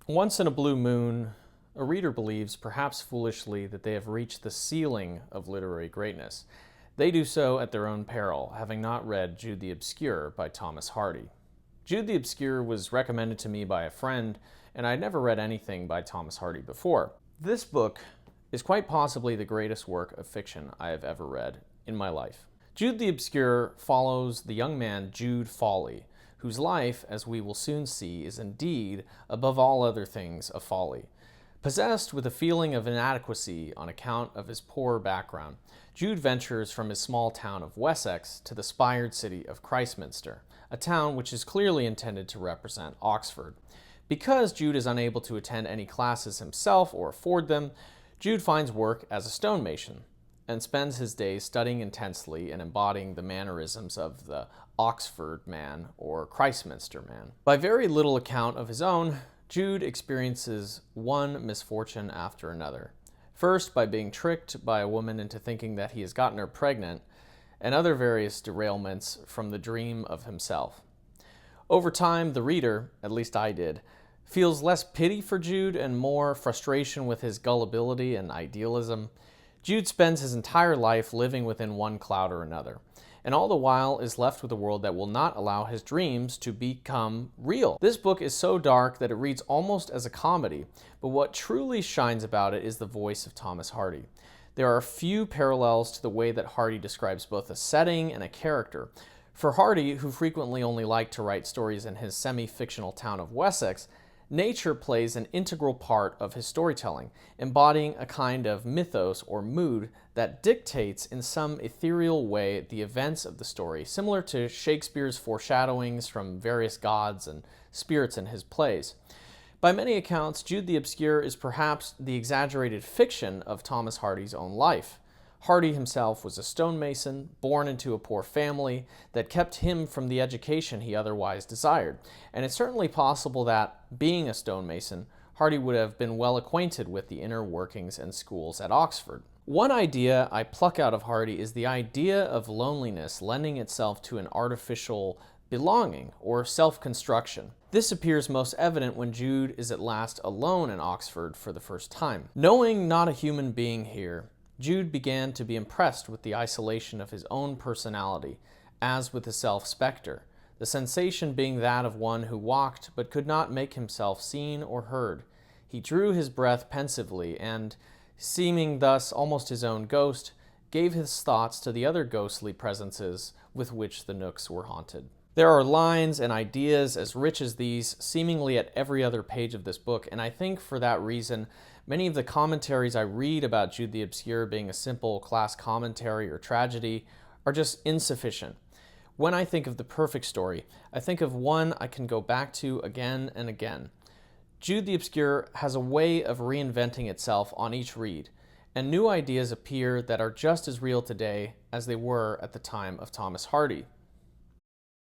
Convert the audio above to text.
Once in a blue moon, a reader believes, perhaps foolishly, that they have reached the ceiling of literary greatness. They do so at their own peril, having not read Jude the Obscure by Thomas Hardy. Jude the Obscure was recommended to me by a friend, and I'd never read anything by Thomas Hardy before. This book is quite possibly the greatest work of fiction I have ever read in my life. Jude the Obscure follows the young man Jude Folly, whose life, as we will soon see, is indeed, above all other things, a folly. Possessed with a feeling of inadequacy on account of his poor background, Jude ventures from his small town of Wessex to the spired city of Christminster, a town which is clearly intended to represent Oxford. Because Jude is unable to attend any classes himself or afford them, Jude finds work as a stonemason and spends his days studying intensely and embodying the mannerisms of the Oxford man or Christminster man. By very little account of his own, Jude experiences one misfortune after another. First, by being tricked by a woman into thinking that he has gotten her pregnant, and other various derailments from the dream of himself. Over time, the reader, at least I did, feels less pity for Jude and more frustration with his gullibility and idealism. Jude spends his entire life living within one cloud or another, and all the while is left with a world that will not allow his dreams to become real. This book is so dark that it reads almost as a comedy, but what truly shines about it is the voice of Thomas Hardy. There are few parallels to the way that Hardy describes both a setting and a character. For Hardy, who frequently only liked to write stories in his semi-fictional town of Wessex, nature plays an integral part of his storytelling, embodying a kind of mythos or mood that dictates in some ethereal way the events of the story, similar to Shakespeare's foreshadowings from various gods and spirits in his plays. By many accounts, Jude the Obscure is perhaps the exaggerated fiction of Thomas Hardy's own life. Hardy himself was a stonemason, born into a poor family that kept him from the education he otherwise desired, and it's certainly possible that, being a stonemason, Hardy would have been well acquainted with the inner workings and schools at Oxford. One idea I pluck out of Hardy is the idea of loneliness lending itself to an artificial belonging or self-construction. This appears most evident when Jude is at last alone in Oxford for the first time. Knowing not a human being here, Jude began to be impressed with the isolation of his own personality, as with the self-spectre, the sensation being that of one who walked but could not make himself seen or heard. He drew his breath pensively and, seeming thus almost his own ghost, gave his thoughts to the other ghostly presences with which the nooks were haunted. There are lines and ideas as rich as these seemingly at every other page of this book, and I think for that reason, many of the commentaries I read about Jude the Obscure being a simple class commentary or tragedy are just insufficient. When I think of the perfect story, I think of one I can go back to again and again. Jude the Obscure has a way of reinventing itself on each read, and new ideas appear that are just as real today as they were at the time of Thomas Hardy.